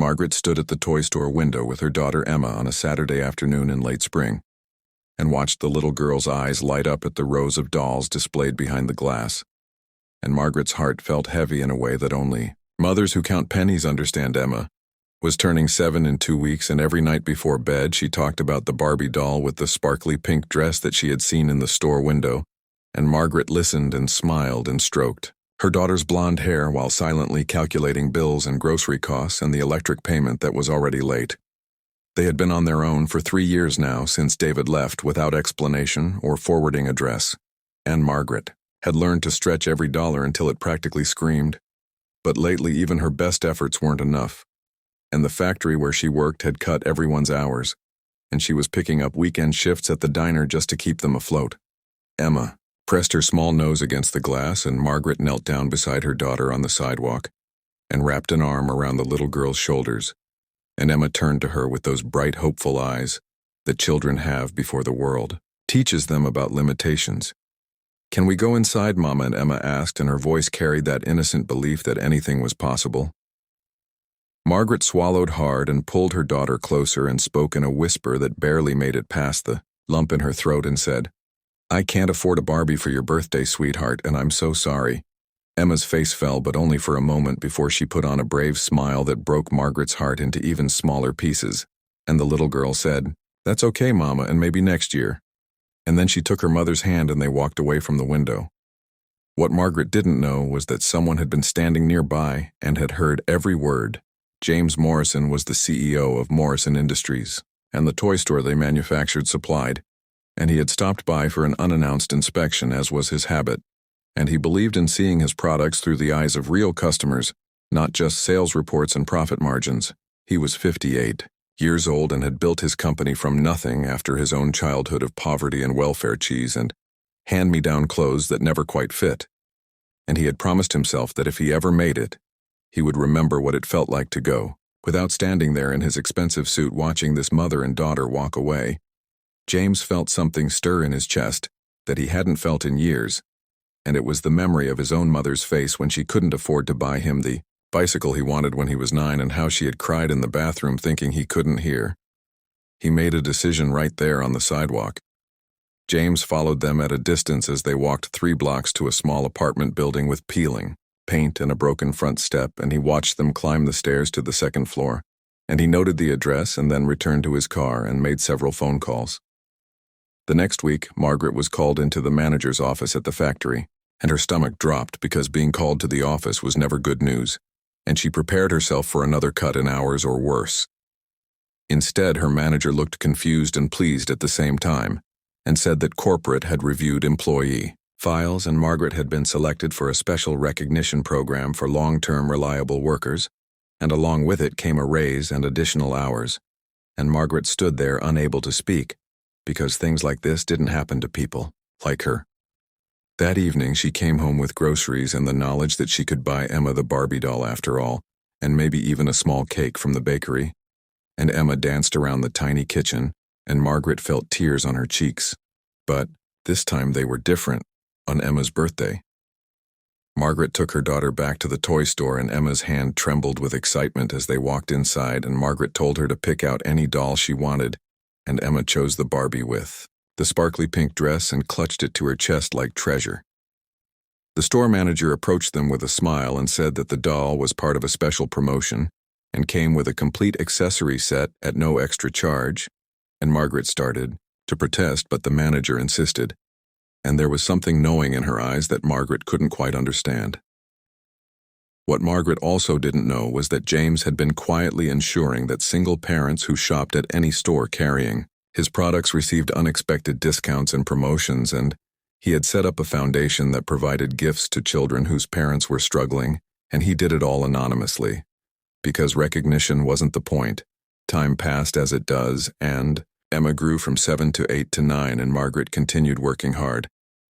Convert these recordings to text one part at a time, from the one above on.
Margaret stood at the toy store window with her daughter Emma on a Saturday afternoon in late spring, and watched the little girl's eyes light up at the rows of dolls displayed behind the glass. And Margaret's heart felt heavy in a way that only mothers who count pennies understand. Emma was turning 7 in 2 weeks, and every night before bed she talked about the Barbie doll with the sparkly pink dress that she had seen in the store window, and Margaret listened and smiled and stroked her daughter's blonde hair while silently calculating bills and grocery costs and the electric payment that was already late. They had been on their own for 3 years now since David left without explanation or forwarding address, and Margaret had learned to stretch every dollar until it practically screamed. But lately even her best efforts weren't enough, and the factory where she worked had cut everyone's hours, and she was picking up weekend shifts at the diner just to keep them afloat. Emma pressed her small nose against the glass, and Margaret knelt down beside her daughter on the sidewalk and wrapped an arm around the little girl's shoulders, and Emma turned to her with those bright, hopeful eyes that children have before the world teaches them about limitations. "Can we go inside, Mama?" and Emma asked, and her voice carried that innocent belief that anything was possible. Margaret swallowed hard and pulled her daughter closer and spoke in a whisper that barely made it past the lump in her throat and said, "I can't afford a Barbie for your birthday, sweetheart, and I'm so sorry." Emma's face fell, but only for a moment before she put on a brave smile that broke Margaret's heart into even smaller pieces, and the little girl said, "That's okay, Mama, and maybe next year." And then she took her mother's hand and they walked away from the window. What Margaret didn't know was that someone had been standing nearby and had heard every word. James Morrison was the CEO of Morrison Industries, and the toy store they manufactured supplied, and he had stopped by for an unannounced inspection, as was his habit, and he believed in seeing his products through the eyes of real customers, not just sales reports and profit margins. He was 58 years old and had built his company from nothing after his own childhood of poverty and welfare cheese and hand-me-down clothes that never quite fit. And he had promised himself that if he ever made it, he would remember what it felt like to go, without standing there in his expensive suit watching this mother and daughter walk away. James felt something stir in his chest that he hadn't felt in years, and it was the memory of his own mother's face when she couldn't afford to buy him the bicycle he wanted when he was 9, and how she had cried in the bathroom thinking he couldn't hear. He made a decision right there on the sidewalk. James followed them at a distance as they walked 3 blocks to a small apartment building with peeling paint and a broken front step, and he watched them climb the stairs to the 2nd floor, and he noted the address and then returned to his car and made several phone calls. The next week, Margaret was called into the manager's office at the factory, and her stomach dropped because being called to the office was never good news, and she prepared herself for another cut in hours or worse. Instead, her manager looked confused and pleased at the same time, and said that corporate had reviewed employee files and Margaret had been selected for a special recognition program for long-term reliable workers, and along with it came a raise and additional hours, and Margaret stood there unable to speak, because things like this didn't happen to people like her. That evening she came home with groceries and the knowledge that she could buy Emma the Barbie doll after all, and maybe even a small cake from the bakery, and Emma danced around the tiny kitchen, and Margaret felt tears on her cheeks. But this time they were different, on Emma's birthday. Margaret took her daughter back to the toy store, and Emma's hand trembled with excitement as they walked inside, and Margaret told her to pick out any doll she wanted, and Emma chose the Barbie with the sparkly pink dress and clutched it to her chest like treasure. The store manager approached them with a smile and said that the doll was part of a special promotion and came with a complete accessory set at no extra charge, and Margaret started to protest, but the manager insisted, and there was something knowing in her eyes that Margaret couldn't quite understand. What Margaret also didn't know was that James had been quietly ensuring that single parents who shopped at any store carrying his products received unexpected discounts and promotions, and he had set up a foundation that provided gifts to children whose parents were struggling, and he did it all anonymously. Because recognition wasn't the point. Time passed as it does, and Emma grew from 7 to 8 to 9, and Margaret continued working hard.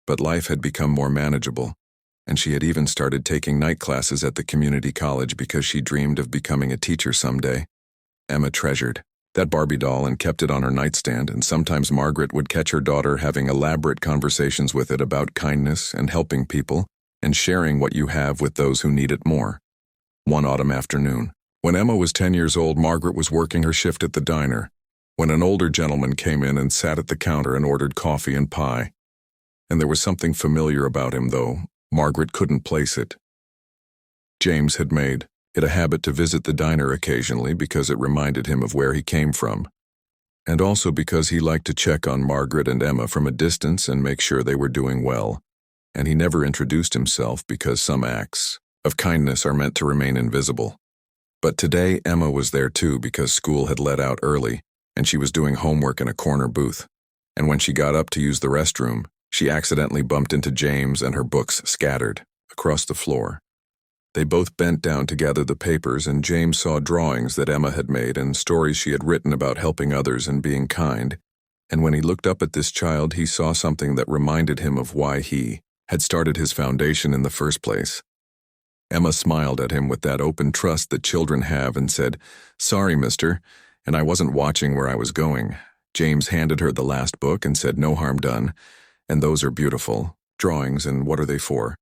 But life had become more manageable, and she had even started taking night classes at the community college because she dreamed of becoming a teacher someday. Emma treasured that Barbie doll and kept it on her nightstand, and sometimes Margaret would catch her daughter having elaborate conversations with it about kindness and helping people and sharing what you have with those who need it more. One autumn afternoon, When Emma was 10 years old, Margaret was working her shift at the diner, when an older gentleman came in and sat at the counter and ordered coffee and pie. And there was something familiar about him, though Margaret couldn't place it. James had made it a habit to visit the diner occasionally because it reminded him of where he came from, and also because he liked to check on Margaret and Emma from a distance and make sure they were doing well. And he never introduced himself because some acts of kindness are meant to remain invisible. But today Emma was there too because school had let out early and she was doing homework in a corner booth. And when she got up to use the restroom, she accidentally bumped into James and her books scattered across the floor. They both bent down to gather the papers, and James saw drawings that Emma had made and stories she had written about helping others and being kind. And when he looked up at this child, he saw something that reminded him of why he had started his foundation in the first place. Emma smiled at him with that open trust that children have and said, "Sorry, mister, and I wasn't watching where I was going." James handed her the last book and said, "No harm done, and those are beautiful drawings, and what are they for?"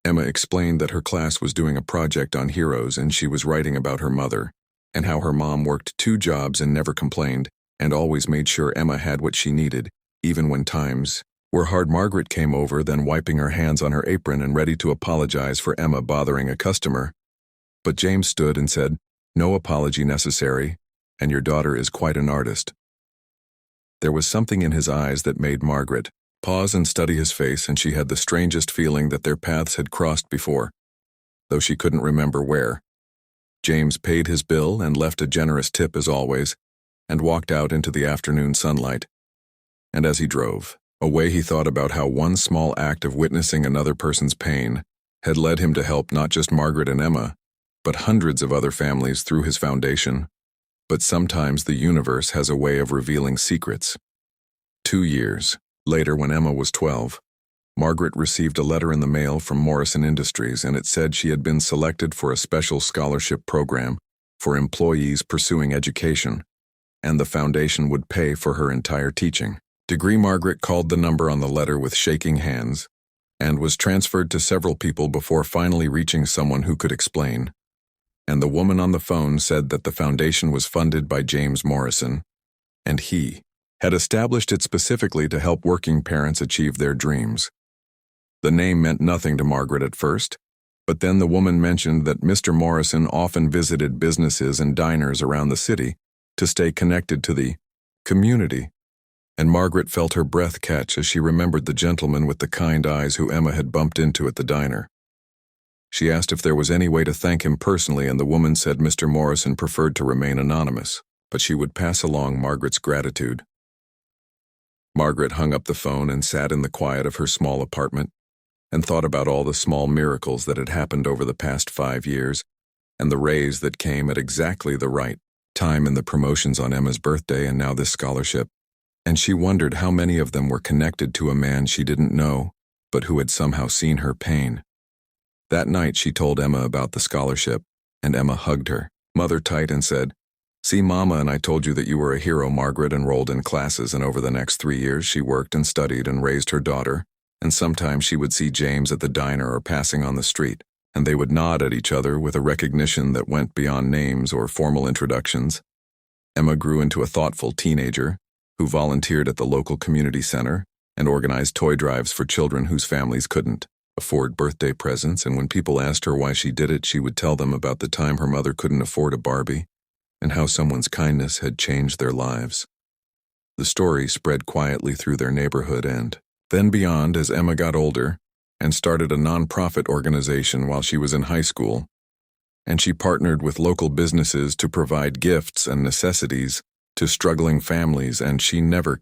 Emma explained that her class was doing a project on heroes and she was writing about her mother, and how her mom worked 2 jobs and never complained, and always made sure Emma had what she needed, even when times were hard. Margaret came over, then wiping her hands on her apron and ready to apologize for Emma bothering a customer. But James stood and said, "No apology necessary, and your daughter is quite an artist." There was something in his eyes that made Margaret pause and study his face, and she had the strangest feeling that their paths had crossed before, though she couldn't remember where. James paid his bill and left a generous tip as always, and walked out into the afternoon sunlight. And as he drove away, he thought about how one small act of witnessing another person's pain had led him to help not just Margaret and Emma, but hundreds of other families through his foundation. But sometimes the universe has a way of revealing secrets. 2 years later, when Emma was 12, Margaret received a letter in the mail from Morrison Industries, and it said she had been selected for a special scholarship program for employees pursuing education, and the foundation would pay for her entire teaching degree. Margaret called the number on the letter with shaking hands and was transferred to several people before finally reaching someone who could explain. And the woman on the phone said that the foundation was funded by James Morrison, and he had established it specifically to help working parents achieve their dreams. The name meant nothing to Margaret at first, but then the woman mentioned that Mr. Morrison often visited businesses and diners around the city to stay connected to the community, and Margaret felt her breath catch as she remembered the gentleman with the kind eyes who Emma had bumped into at the diner. She asked if there was any way to thank him personally, and the woman said Mr. Morrison preferred to remain anonymous, but she would pass along Margaret's gratitude. Margaret hung up the phone and sat in the quiet of her small apartment and thought about all the small miracles that had happened over the past 5 years, and the raise that came at exactly the right time, and the promotions on Emma's birthday, and now this scholarship. And she wondered how many of them were connected to a man she didn't know, but who had somehow seen her pain. That night she told Emma about the scholarship, and Emma hugged her mother tight and said, "See, Mama and I told you that you were a hero." Margaret enrolled in classes, and over the next 3 years she worked and studied and raised her daughter, and sometimes she would see James at the diner or passing on the street, and they would nod at each other with a recognition that went beyond names or formal introductions. Emma grew into a thoughtful teenager who volunteered at the local community center and organized toy drives for children whose families couldn't afford birthday presents, and when people asked her why she did it, she would tell them about the time her mother couldn't afford a Barbie, and how someone's kindness had changed their lives. The story spread quietly through their neighborhood and then beyond as Emma got older and started a nonprofit organization while she was in high school, and she partnered with local businesses to provide gifts and necessities to struggling families, and she never